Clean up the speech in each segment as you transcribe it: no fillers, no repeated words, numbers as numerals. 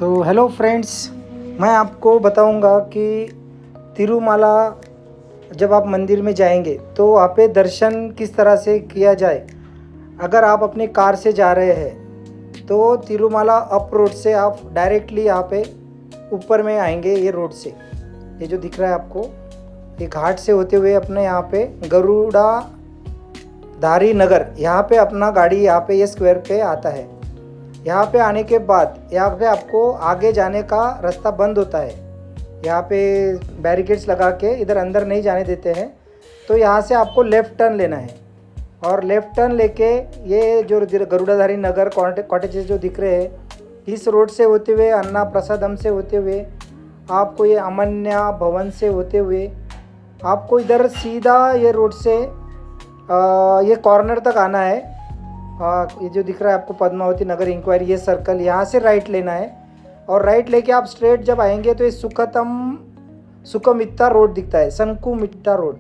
So hello friends, मैं आपको बताऊंगा कि तिरुमाला जब आप मंदिर में जाएंगे तो वहाँ पे दर्शन किस तरह से किया जाए। अगर आप अपनी कार से जा रहे हैं तो तिरुमाला अप रोड से आप डायरेक्टली यहाँ पे ऊपर में आएंगे। ये रोड से, ये जो दिख रहा है आपको, ये घाट से होते हुए अपने यहाँ पे गरुड़ा धारी नगर, यहाँ पे अपना गाड़ी यहाँ पे ये स्क्वायर पे आता है। यहाँ पे आने के बाद यहाँ पे आपको आगे जाने का रास्ता बंद होता है। यहाँ पे बैरिकेड्स लगा के इधर अंदर नहीं जाने देते हैं। तो यहाँ से आपको लेफ़्ट टर्न लेना है और लेफ़्ट टर्न लेके ये जो गरुड़ाधारी नगर कॉटेजेस जो दिख रहे हैं, इस रोड से होते हुए अन्ना प्रसादम से होते हुए आपको ये अमन्या भवन से होते हुए आपको इधर सीधा ये रोड से ये कॉर्नर तक आना है। ये जो दिख रहा है आपको पद्मावती नगर इंक्वायरी, ये सर्कल, यहाँ से राइट लेना है और राइट लेके आप स्ट्रेट जब आएंगे तो ये सुखमित्ता रोड दिखता है, संकुमित्ता रोड।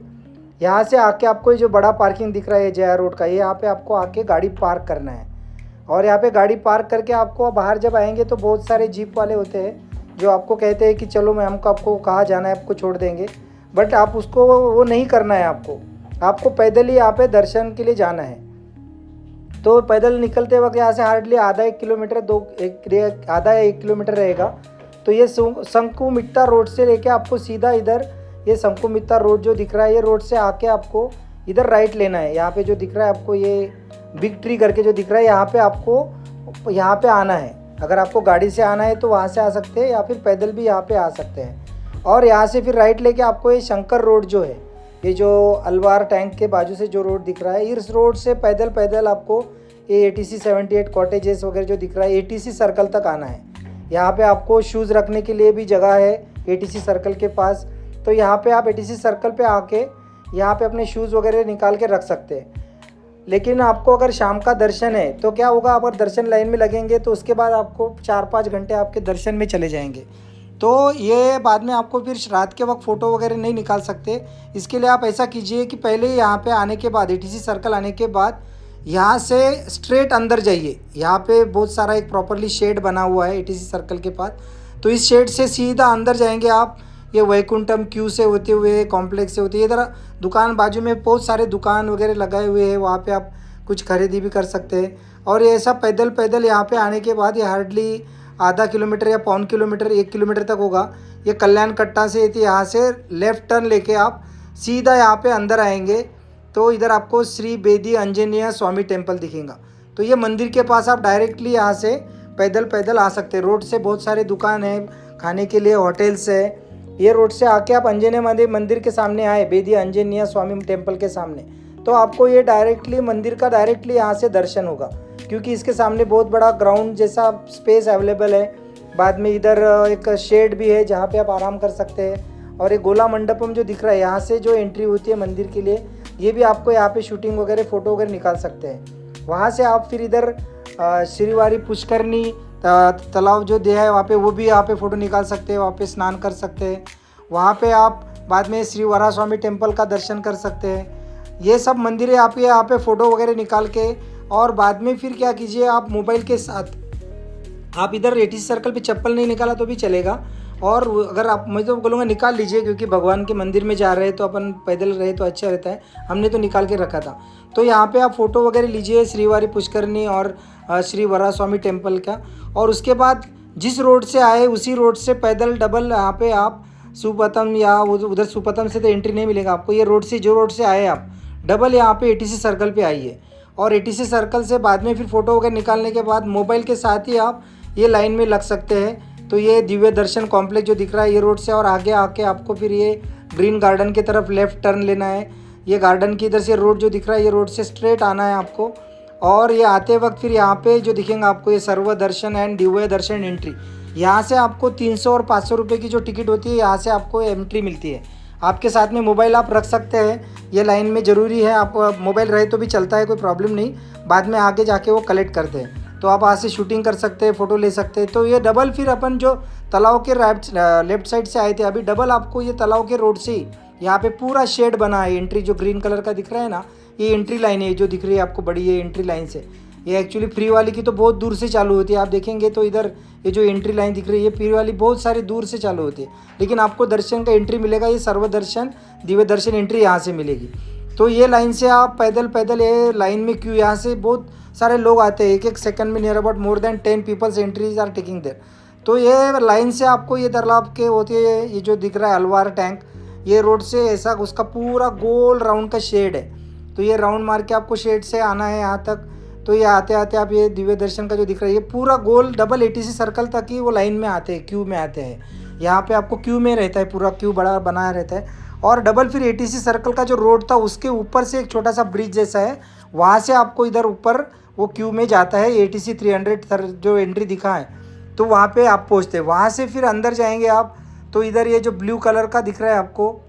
यहाँ से आके आपको ये जो बड़ा पार्किंग दिख रहा है JR रोड का, ये यहाँ पे आपको आके गाड़ी पार्क करना है। और यहाँ पे गाड़ी पार्क करके आपको बाहर जब आएंगे तो बहुत सारे जीप वाले होते हैं जो आपको कहते हैं कि चलो मैं आपको कहाँ जाना है आपको छोड़ देंगे, बट आप उसको वो नहीं करना है। आपको पैदल ही यहाँ पे दर्शन के लिए जाना है। तो पैदल निकलते वक्त यहाँ से हार्डली आधा 1 किलोमीटर आधा या 1 किलोमीटर रहेगा। तो ये संकुमित्ता रोड से लेके आपको सीधा इधर ये संकुमित्ता रोड जो दिख रहा है, ये रोड से आके आपको इधर राइट लेना है। यहाँ पे जो दिख रहा है आपको ये बिग ट्री करके जो दिख रहा है, यहाँ पे आपको यहाँ पे आना है। अगर आपको गाड़ी से आना है तो वहाँ से आ सकते हैं या फिर पैदल भी यहाँ पे आ सकते हैं। और यहाँ से फिर राइट लेके आपको ये शंकर रोड जो है, ये जो अलवार टैंक के बाजू से जो रोड दिख रहा है, इस रोड से पैदल आपको ये ATC 78 कॉटेजेस वगैरह जो दिख रहा है, ATC सर्कल तक आना है। यहाँ पे आपको शूज़ रखने के लिए भी जगह है ATC सर्कल के पास। तो यहाँ पे आप ATC सर्कल पे आके यहाँ पे अपने शूज़ वगैरह निकाल के रख सकते हैं। लेकिन आपको अगर शाम का दर्शन है तो क्या होगा, आप अगर दर्शन लाइन में लगेंगे तो उसके बाद आपको 4-5 घंटे आपके दर्शन में चले जाएंगे। तो ये बाद में आपको फिर रात के वक्त फ़ोटो वगैरह नहीं निकाल सकते। इसके लिए आप ऐसा कीजिए कि पहले यहाँ पे आने के बाद ATC सर्कल आने के बाद यहाँ से स्ट्रेट अंदर जाइए। यहाँ पे बहुत सारा एक प्रॉपरली शेड बना हुआ है ATC सर्कल के पास। तो इस शेड से सीधा अंदर जाएंगे आप, ये वैकुंठम क्यू से होते हुए कॉम्प्लेक्स से होते हुए इधर दुकान बाजू में बहुत सारे दुकान वगैरह लगाए हुए हैं, वहाँ पे आप कुछ खरीदी भी कर सकते हैं। और ये ऐसा पैदल यहाँ पे आने के बाद ये हार्डली आधा किलोमीटर या 1.25 किलोमीटर 1 किलोमीटर तक होगा। ये कल्याण कट्टा से यहाँ से लेफ़्ट टर्न लेके आप सीधा यहाँ पे अंदर आएंगे तो इधर आपको श्री बेदी अंजनेय स्वामी टेम्पल दिखेगा। तो ये मंदिर के पास आप डायरेक्टली यहाँ से पैदल आ सकते हैं। रोड से बहुत सारे दुकान है, खाने के लिए होटल्स है। ये रोड से आके आप अंजनेय मंदिर के सामने आए, बेदी अंजनेय स्वामी टेम्पल के सामने, तो आपको ये डायरेक्टली मंदिर का डायरेक्टली यहाँ से दर्शन होगा, क्योंकि इसके सामने बहुत बड़ा ग्राउंड जैसा स्पेस अवेलेबल है। बाद में इधर एक शेड भी है जहाँ पे आप आराम कर सकते हैं। और ये गोला मंडपम जो दिख रहा है, यहाँ से जो एंट्री होती है मंदिर के लिए, ये भी आपको यहाँ पे शूटिंग वगैरह फ़ोटो वगैरह निकाल सकते हैं। वहाँ से आप फिर इधर श्रीवारी पुष्करनी तालाब जो दिया है वहाँ पे, वो भी यहाँ पे फ़ोटो निकाल सकते हैं, वहाँ पे स्नान कर सकते हैं। वहाँ पे आप बाद में श्री वराह स्वामी टेम्पल का दर्शन कर सकते हैं। ये सब मंदिर है यहाँ पे फ़ोटो वगैरह निकाल के। और बाद में फिर क्या कीजिए, आप मोबाइल के साथ आप इधर ATC सर्कल पे चप्पल नहीं निकाला तो भी चलेगा। और अगर आप, मैं तो बोलूँगा निकाल लीजिए, क्योंकि भगवान के मंदिर में जा रहे हैं तो अपन पैदल रहे तो अच्छा रहता है। हमने तो निकाल के रखा था। तो यहाँ पे आप फ़ोटो वगैरह लीजिए श्रीवारी पुष्करनी और श्री वराह स्वामी टेम्पल का। और उसके बाद जिस रोड से आए उसी रोड से पैदल डबल यहाँ पे आप सुपतम या उधर सुपतम से तो एंट्री नहीं मिलेगा आपको। ये रोड से, जो रोड से आए आप डबल यहाँ पे ATC सर्कल पे आइए। और ATC सर्कल से बाद में फिर फ़ोटो वगैरह निकालने के बाद मोबाइल के साथ ही आप ये लाइन में लग सकते हैं। तो ये दिव्य दर्शन कॉम्प्लेक्स जो दिख रहा है ये रोड से, और आगे आके आपको फिर ये ग्रीन गार्डन की तरफ लेफ़्ट टर्न लेना है। ये गार्डन की इधर से रोड जो दिख रहा है, ये रोड से स्ट्रेट आना है आपको। और ये आते वक्त फिर यहाँ पे जो दिखेंगे आपको ये सर्व दर्शन एंड दिव्य दर्शन एंट्री, यहाँ से आपको 300 और 500 रुपये की जो टिकट होती है, यहाँ से आपको एंट्री मिलती है। आपके साथ में मोबाइल आप रख सकते हैं, ये लाइन में ज़रूरी है। आप मोबाइल रहे तो भी चलता है, कोई प्रॉब्लम नहीं, बाद में आगे जाके वो कलेक्ट करते हैं। तो आप यहाँ से शूटिंग कर सकते हैं, फ़ोटो ले सकते हैं। तो ये डबल फिर अपन जो तालाब के लेफ्ट साइड से आए थे, अभी डबल आपको ये तालाब के रोड से ही यहाँ पे पूरा शेड बना है। एंट्री जो ग्रीन कलर का दिख रहा है ना, ये एंट्री लाइन है जो दिख रही है आपको बड़ी, ये एंट्री लाइन से ये एक्चुअली फ्री वाली की तो बहुत दूर से चालू होती है। आप देखेंगे तो इधर ये जो एंट्री लाइन दिख रही है, फ्री वाली बहुत सारी दूर से चालू होती है, लेकिन आपको दर्शन का एंट्री मिलेगा, ये सर्वदर्शन दिव्य दर्शन एंट्री यहाँ से मिलेगी। तो ये लाइन से आप पैदल पैदल ये लाइन में क्यों, यहाँ से बहुत सारे लोग आते हैं, एक एक सेकंड में near about more than 10 peoples entries are taking there. तो ये लाइन से आपको ये तालाब के होती है, ये जो दिख रहा है अलवार टैंक, ये रोड से ऐसा उसका पूरा गोल राउंड का शेड है। तो ये राउंड मार के आपको शेड से आना है यहाँ तक। तो ये आते आते आप ये दिव्य दर्शन का जो दिख रहा है, ये पूरा गोल डबल ATC सर्कल तक ही वो लाइन में आते हैं, क्यू में आते हैं। यहाँ पे आपको क्यू में रहता है, पूरा क्यू बड़ा बनाया रहता है। और डबल फिर ATC सर्कल का जो रोड था उसके ऊपर से एक छोटा सा ब्रिज जैसा है, वहाँ से आपको इधर ऊपर वो क्यू में जाता है। ATC 300 जो एंट्री दिखा है, तो वहाँ पे आप पहुँचते हैं। वहाँ से फिर अंदर जाएंगे आप, तो इधर ये जो ब्लू कलर का दिख रहा है आपको,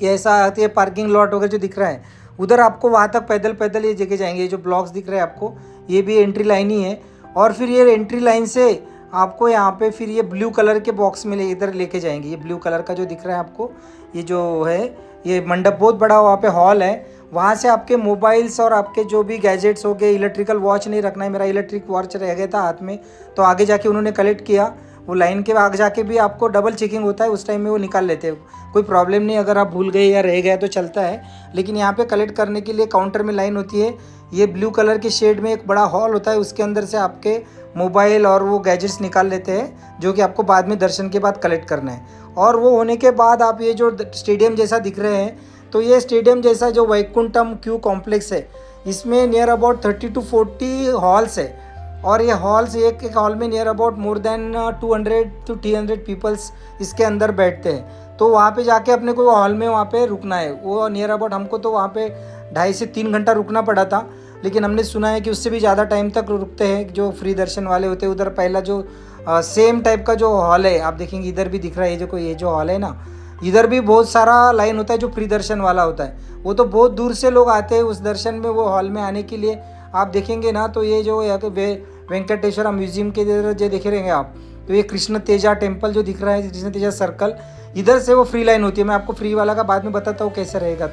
ये ऐसा आती है पार्किंग लॉट वगैरह जो दिख रहा है, उधर आपको वहाँ तक पैदल पैदल ये जगह जाएंगे। ये जो ब्लॉक्स दिख रहे हैं आपको, ये भी एंट्री लाइन ही है। और फिर ये एंट्री लाइन से आपको यहाँ पे फिर ये ब्लू कलर के बॉक्स में इधर लेके जाएंगे। ये ब्लू कलर का जो दिख रहा है आपको, ये जो है ये मंडप बहुत बड़ा वहाँ पे हॉल है। वहाँ से आपके मोबाइल्स और आपके जो भी गैजेट्स हो गए, इलेक्ट्रिकल वॉच नहीं रखना है, मेरा इलेक्ट्रिक वॉच रह गया था हाथ में, तो आगे जाके उन्होंने कलेक्ट किया। वो लाइन के आगे जाके भी आपको डबल चेकिंग होता है, उस टाइम में वो निकाल लेते हैं, कोई प्रॉब्लम नहीं। अगर आप भूल गए या रह गए तो चलता है, लेकिन यहाँ पे कलेक्ट करने के लिए काउंटर में लाइन होती है। ये ब्लू कलर के शेड में एक बड़ा हॉल होता है, उसके अंदर से आपके मोबाइल और वो गैजेट्स निकाल लेते हैं, जो कि आपको बाद में दर्शन के बाद कलेक्ट करना है। और वो होने के बाद आप ये जो स्टेडियम जैसा दिख रहे हैं, तो ये स्टेडियम जैसा जो वैकुंठम क्यू कॉम्प्लेक्स है, इसमें नियर अबाउट 30 to 40 हॉल्स है। और ये हॉल्स एक एक हॉल में near about more than 200 to 300 peoples इसके अंदर बैठते हैं। तो वहाँ पे जाके अपने को हॉल में वहाँ पे रुकना है। वो नियर अबाउट हमको तो वहाँ पे 2.5 से 3 घंटा रुकना पड़ा था, लेकिन हमने सुना है कि उससे भी ज़्यादा टाइम तक रुकते हैं जो फ्री दर्शन वाले होते हैं। उधर पहला जो सेम टाइप का जो हॉल है आप देखेंगे, इधर भी दिख रहा है, ये जो हॉल है ना, इधर भी बहुत सारा लाइन होता है जो फ्री दर्शन वाला होता है। वो तो बहुत दूर से लोग आते हैं उस दर्शन में, वो हॉल में आने के लिए। आप देखेंगे ना, तो ये जो यहाँ पे वेंकटेश्वरा म्यूजियम के इधर जो देखे रहेंगे आप, तो ये कृष्ण तेजा टेम्पल जो दिख रहा है, कृष्ण तेजा सर्कल, इधर से वो फ्री लाइन होती है। मैं आपको फ्री वाला का बाद में बताता हूँ कैसे रहेगा।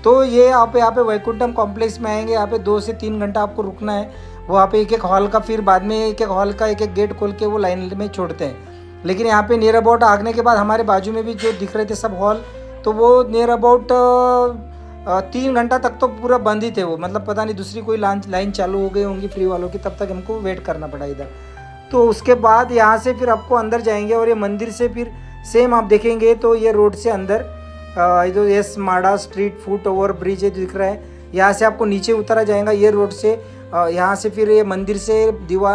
तो ये आप यहाँ पे वैकुंठम कॉम्प्लेक्स में आएंगे, यहाँ पे 2 से 3 घंटा आपको रुकना है। वहाँ पे एक एक हॉल का, फिर बाद में एक एक हॉल का एक एक गेट खोल के वो लाइन में छोड़ते हैं। लेकिन यहाँ पे नियर अबाउट आगने के बाद हमारे बाजू में भी जो दिख रहे थे सब हॉल, तो वो नियर अबाउट 3 घंटा तक तो पूरा बंद ही थे वो, मतलब पता नहीं दूसरी कोई लाइन चालू हो गई होंगी फ्री वालों की, तब तक हमको वेट करना पड़ा इधर। तो उसके बाद यहाँ से फिर आपको अंदर जाएंगे, और ये मंदिर से फिर सेम आप देखेंगे तो ये रोड से अंदर जो एस माडा स्ट्रीट फुट ओवर ब्रिज है दिख रहा है, यहाँ से आपको नीचे उतरा जाएगा ये रोड से। यहाँ से फिर ये मंदिर से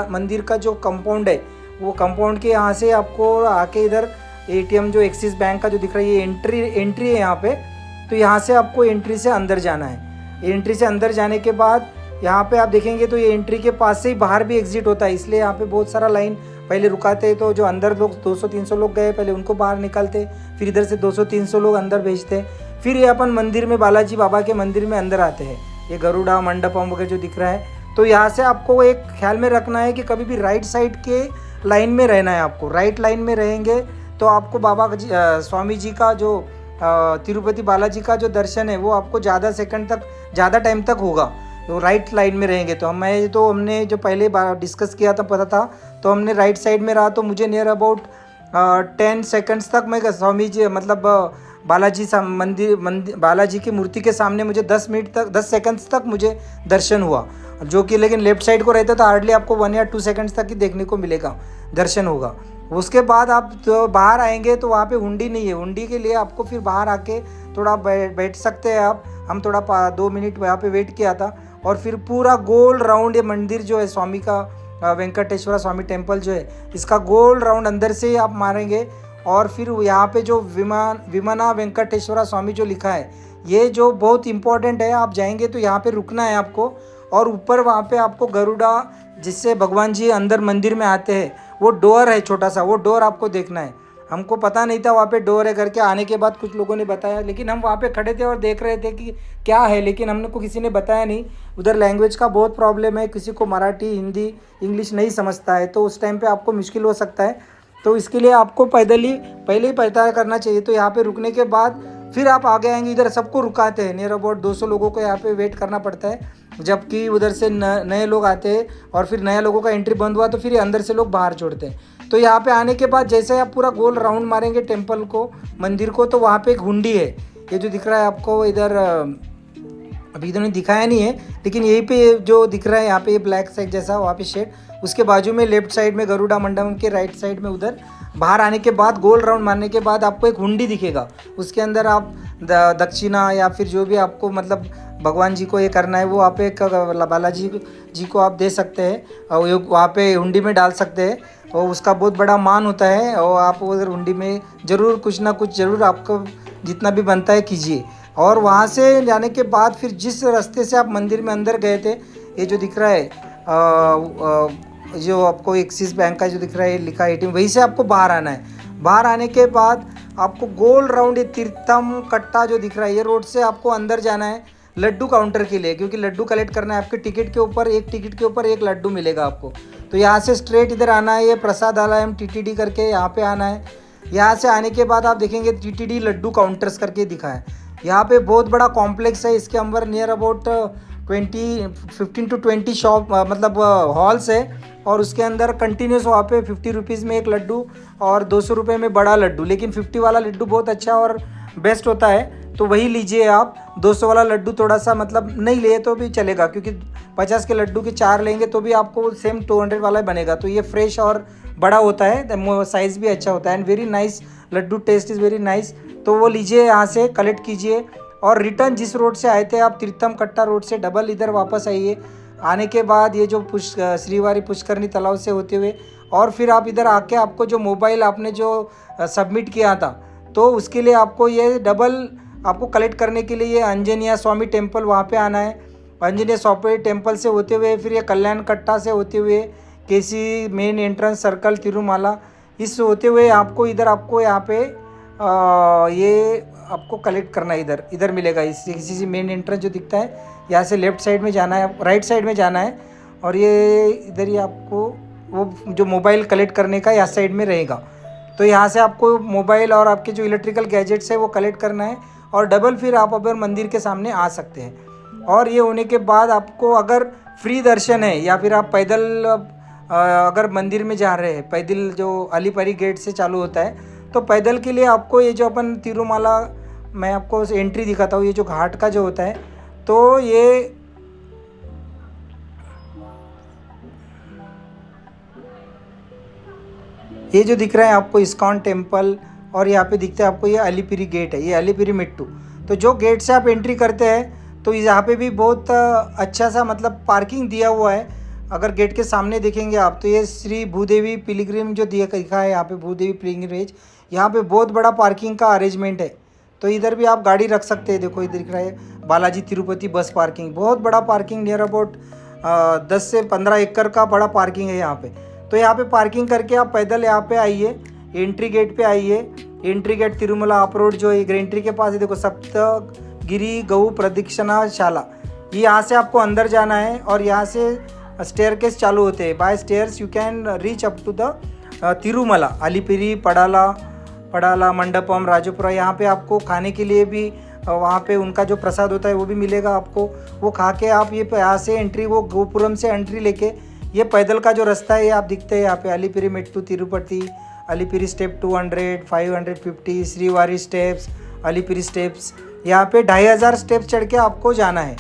मंदिर का जो कंपाउंड है, वो कंपाउंड के यहाँ से आपको आके इधर ATM जो एक्सिस बैंक का जो दिख रहा है, ये एंट्री है यहाँ पे। तो यहाँ से आपको एंट्री से अंदर जाना है। एंट्री से अंदर जाने के बाद यहाँ पे आप देखेंगे तो ये एंट्री के पास से ही बाहर भी एग्जिट होता है, इसलिए यहाँ पे बहुत सारा लाइन पहले रुकाते हैं। तो जो अंदर लोग 200-300 लोग गए पहले उनको बाहर निकालते, फिर इधर से 200-300 लोग अंदर भेजते, फिर ये अपन मंदिर में बालाजी बाबा के मंदिर में अंदर आते हैं। ये गरुड़ा मंडपम वगैरह जो दिख रहा है, तो यहाँ से आपको एक ख्याल में रखना है कि कभी भी राइट साइड के लाइन में रहना है। आपको राइट लाइन में रहेंगे तो आपको बाबा स्वामी जी का जो तिरुपति बालाजी का जो दर्शन है वो आपको ज़्यादा टाइम तक होगा, तो राइट लाइन में रहेंगे। तो हमने जो पहले डिस्कस किया था पता था, तो हमने राइट साइड में रहा, तो मुझे नियर अबाउट 10 सेकंड्स तक मैं स्वामी जी मतलब बालाजी की मूर्ति के सामने मुझे 10 सेकंड्स तक मुझे दर्शन हुआ, जो कि लेकिन लेफ्ट साइड को रहता तो हार्डली आपको 1 या 2 सेकंड्स तक ही देखने को मिलेगा, दर्शन होगा। उसके बाद आप तो बाहर आएंगे तो वहाँ पे हुंडी नहीं है, हुंडी के लिए आपको फिर बाहर आके थोड़ा बैठ सकते हैं आप। हम थोड़ा 2 मिनट वहाँ पे वेट किया था, और फिर पूरा गोल राउंड ये मंदिर जो है स्वामी का, वेंकटेश्वरा स्वामी टेम्पल जो है, इसका गोल राउंड अंदर से ही आप मारेंगे। और फिर यहाँ पे जो विमना वेंकटेश्वरा स्वामी जो लिखा है, ये जो बहुत इंपॉर्टेंट है, आप जाएंगे तो यहाँ पे रुकना है आपको। और ऊपर वहाँ पे आपको गरुड़ा, जिससे भगवान जी अंदर मंदिर में आते हैं, वो डोर है छोटा सा, वो डोर आपको देखना है। हमको पता नहीं था वहाँ पे डोर है करके, आने के बाद कुछ लोगों ने बताया, लेकिन हम वहाँ पे खड़े थे और देख रहे थे कि क्या है, लेकिन हमने को किसी ने बताया नहीं। उधर लैंग्वेज का बहुत प्रॉब्लम है, किसी को मराठी हिंदी इंग्लिश नहीं समझता है, तो उस टाइम पे आपको मुश्किल हो सकता है। तो इसके लिए आपको पहले ही पता करना चाहिए। तो यहाँ पे रुकने के बाद फिर आप आगे आएंगे, इधर सबको रुकाते हैं, नियर अबाउट 200 लोगों को यहाँ पे वेट करना पड़ता है। जबकि उधर से नए लोग आते हैं और फिर नया लोगों का एंट्री बंद हुआ तो फिर अंदर से लोग बाहर छोड़ते हैं। तो यहाँ पे आने के बाद जैसे आप पूरा गोल राउंड मारेंगे टेम्पल को, मंदिर को, तो वहाँ पे एक हुंडी है। ये जो दिख रहा है आपको इधर, अभी इधर दिखाया नहीं है, लेकिन यहीं पे जो दिख रहा है यहाँ पे ये ब्लैक साइड जैसा वहाँ पे शेड, उसके बाजू में लेफ्ट साइड में गरुड़ा मंडपम के राइट साइड में उधर बाहर आने के बाद गोल राउंड मारने के बाद आपको एक हुंडी दिखेगा। उसके अंदर आप दक्षिणा या फिर जो भी आपको मतलब भगवान जी को ये करना है वो आप एक बालाजी जी को आप दे सकते हैं और वहाँ पे हुंडी में डाल सकते हैं और उसका बहुत बड़ा मान होता है। और आप उधर हुंडी में ज़रूर कुछ ना कुछ ज़रूर आपको जितना भी बनता है कीजिए। और वहाँ से जाने के बाद फिर जिस रास्ते से आप मंदिर में अंदर गए थे, ये जो दिख रहा है जो आपको एक्सिस बैंक का जो दिख रहा है लिखा है ATM, वहीं से आपको बाहर आना है। बाहर आने के बाद आपको गोल राउंड ये तीर्थम कट्टा जो दिख रहा है, ये रोड से आपको अंदर जाना है लड्डू काउंटर के लिए, क्योंकि लड्डू कलेक्ट करना है। आपके टिकट के ऊपर एक टिकट के ऊपर एक लड्डू मिलेगा आपको। तो यहाँ से स्ट्रेट इधर आना है, ये प्रसाद आलयम TTD करके यहाँ पे आना है। यहाँ से आने के बाद आप देखेंगे TTD लड्डू काउंटर्स करके दिखा है। यहाँ पे बहुत बड़ा कॉम्प्लेक्स है, इसके अंदर नियर अबाउट 15 to 20 शॉप मतलब हॉल्स है। और उसके अंदर कंटिन्यूस वहाँ पे 50 रुपीज़ में एक लड्डू और 200 रुपये में बड़ा लड्डू, लेकिन 50 वाला लड्डू बहुत अच्छा और बेस्ट होता है, तो वही लीजिए आप। 200 वाला लड्डू थोड़ा सा मतलब नहीं लिए तो भी चलेगा, क्योंकि 50 के लड्डू के 4 लेंगे तो भी आपको सेम 200 वाला बनेगा। तो ये फ्रेश और बड़ा होता है, साइज़ भी अच्छा होता है and very nice laddoo, taste is very nice. तो वो लीजिए, यहाँ से कलेक्ट कीजिए और रिटर्न जिस रोड से आए थे आप तीर्थम कट्टा रोड से डबल इधर वापस आइए। आने के बाद ये जो श्रीवारी पुष्करनी तालाब से होते हुए और फिर आप इधर आके आपको जो मोबाइल आपने जो सबमिट किया था, तो उसके लिए आपको ये डबल आपको कलेक्ट करने के लिए ये अंजनिया स्वामी टेम्पल वहाँ पे आना है। अंजनिया स्वामी टेम्पल से होते हुए फिर ये कल्याण कट्टा से होते हुए केसी मेन एंट्रेंस सर्कल तिरुमाला, इस होते हुए आपको इधर आपको यहाँ पे ये आपको कलेक्ट करना है। इधर मिलेगा, इसी मेन एंट्रेंस जो दिखता है, यहाँ से लेफ़्ट साइड में जाना है, राइट साइड में जाना है। और ये इधर ही आपको वो जो मोबाइल कलेक्ट करने का यहाँ साइड में रहेगा। तो यहाँ से आपको मोबाइल और आपके जो इलेक्ट्रिकल गैजेट्स है वो कलेक्ट करना है और डबल फिर आप अगर मंदिर के सामने आ सकते हैं। और ये होने के बाद आपको अगर फ्री दर्शन है या फिर आप पैदल अगर मंदिर में जा रहे हैं, पैदल जो अलीपरी गेट से चालू होता है, तो पैदल के लिए आपको ये जो अपन तिरुमाला मैं आपको एंट्री दिखाता हूँ, ये जो घाट का जो होता है, तो ये जो दिख रहा है आपको इस्कॉन टेम्पल और यहाँ पे दिखता है आपको ये अलीपिरी गेट है, ये अलीपिरी मेट्टू। तो जो गेट से आप एंट्री करते हैं तो यहाँ पे भी बहुत अच्छा सा मतलब पार्किंग दिया हुआ है। अगर गेट के सामने देखेंगे आप तो ये श्री भूदेवी पिलग्रिम जो दिखा है यहाँ पे, भूदेवी पिलग्रिमेज, यहाँ पे बहुत बड़ा पार्किंग का अरेंजमेंट है। तो इधर भी आप गाड़ी रख सकते हैं। देखो इधर दिख रहा है बालाजी तिरुपति बस पार्किंग, बहुत बड़ा पार्किंग, नियर अबाउट 10 से 15 एकड़ का बड़ा पार्किंग है यहाँ पे। तो यहाँ पे पार्किंग करके आप पैदल यहाँ पे आइए, एंट्री गेट पे आइए। Entry gate Tirumala up road जो है एंट्री के पास है, देखो सप्तगिरी गौ प्रदक्षिणा शाला, ये यहाँ से आपको अंदर जाना है और यहाँ से स्टेयरकेस चालू होते हैं। By stairs you can reach up to the Tirumala, Alipiri, Padala Mandapam, Rajpura. यहाँ पे आपको खाने के लिए भी वहाँ पे उनका जो प्रसाद होता है वो भी मिलेगा आपको, वो खा के आप ये यहाँ से एंट्री, वो गोपुरम से एंट्री लेके ये पैदल का जो रास्ता है ये आप दिखते हैं यहाँ पे, Alipiri Mettu Tirupati, Alipiri step 200, 550, Srivari steps, Alipiri steps, यहाँ पे 2500 स्टेप्स चढ़ के आपको जाना है।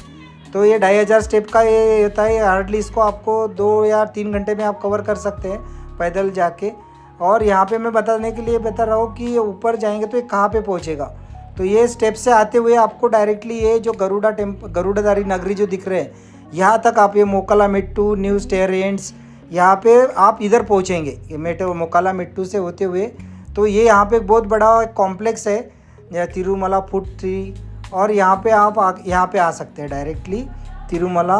तो ये 2500 स्टेप का ये होता है, हार्डली इसको आपको 2 या 3 घंटे में आप कवर कर सकते हैं पैदल जाके। और यहाँ पे मैं बताने के लिए बता रहा हूँ कि ये ऊपर जाएंगे तो ये कहाँ पे पहुँचेगा। तो ये स्टेप से आते हुए आपको डायरेक्टली ये जो गरुड़ाधारी नगरी जो दिख रहे हैं, यहाँ तक आप ये मोकाला मेट्टू, न्यू स्टेरेंट्स, यहाँ पे आप इधर पहुँचेंगे ये मोकाला मेट्टू से होते हुए। तो ये यहाँ पे एक बहुत बड़ा कॉम्प्लेक्स है या तिरुमला फूड ट्री, और यहाँ पे आप यहाँ पे आ सकते हैं डायरेक्टली तिरुमला।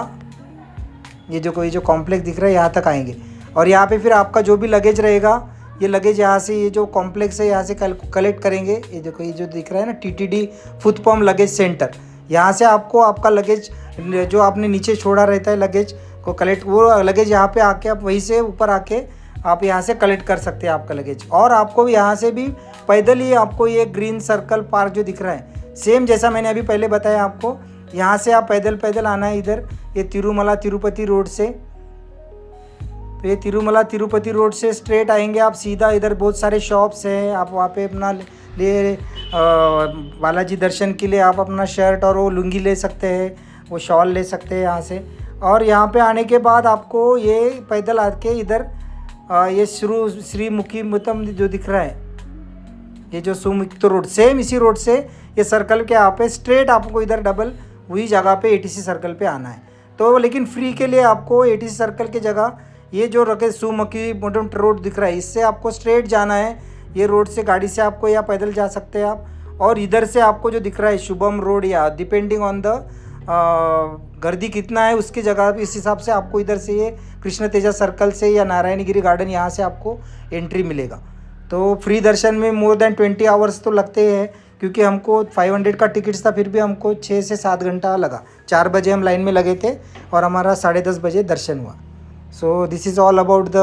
ये जो कॉम्प्लेक्स दिख रहा है यहाँ तक आएंगे और यहाँ पे फिर आपका जो भी लगेज रहेगा, ये लगेज यहाँ से ये जो कॉम्प्लेक्स है यहाँ से कलेक्ट करेंगे। ये देखो ये जो दिख रहा है ना TTD फुटपम लगेज सेंटर, यहाँ से आपको आपका लगेज जो आपने नीचे छोड़ा रहता है लगेज को कलेक्ट, वो लगेज यहाँ पे आके आप वहीं से ऊपर आके आप यहाँ से कलेक्ट कर सकते हैं आपका लगेज। और आपको यहाँ से भी पैदल ही आपको ये ग्रीन सर्कल पार्क जो दिख रहा है, सेम जैसा मैंने अभी पहले बताया आपको, यहाँ से आप पैदल आना है इधर। ये तिरुमला तिरुपति रोड से। तो ये तिरुमला तिरुपति रोड से स्ट्रेट आएंगे आप सीधा, इधर बहुत सारे शॉप्स हैं, आप वहाँ पे अपना ले बालाजी दर्शन के लिए आप अपना शर्ट और वो लुंगी ले सकते हैं, वो शॉल ले सकते हैं यहाँ से। और यहाँ पे आने के बाद आपको ये पैदल आके इधर ये श्री मुखीमतम जो दिख रहा है, ये जो सुमुक्त रोड, सेम इसी रोड से ये सर्कल के यहाँ पे स्ट्रेट आपको इधर डबल वही जगह पे एटीसी सर्कल पे आना है। तो लेकिन फ्री के लिए आपको एटीसी सर्कल की जगह ये जो रखे सुमुखीमतम रोड दिख रहा है, इससे आपको स्ट्रेट जाना है। ये रोड से गाड़ी से आपको या पैदल जा सकते हैं आप। और इधर से आपको जो दिख रहा है शुभम रोड, या डिपेंडिंग ऑन द गर्दी कितना है उसकी जगह, इस हिसाब से आपको इधर से ये कृष्ण तेजा सर्कल से या नारायणगिरी गार्डन यहाँ से आपको एंट्री मिलेगा। तो फ्री दर्शन में मोर देन 20 आवर्स तो लगते हैं, क्योंकि हमको 500 का टिकट्स था, फिर भी हमको 6 से 7 घंटा लगा। 4 बजे हम लाइन में लगे थे और हमारा 10:30 बजे दर्शन हुआ। So this is all about the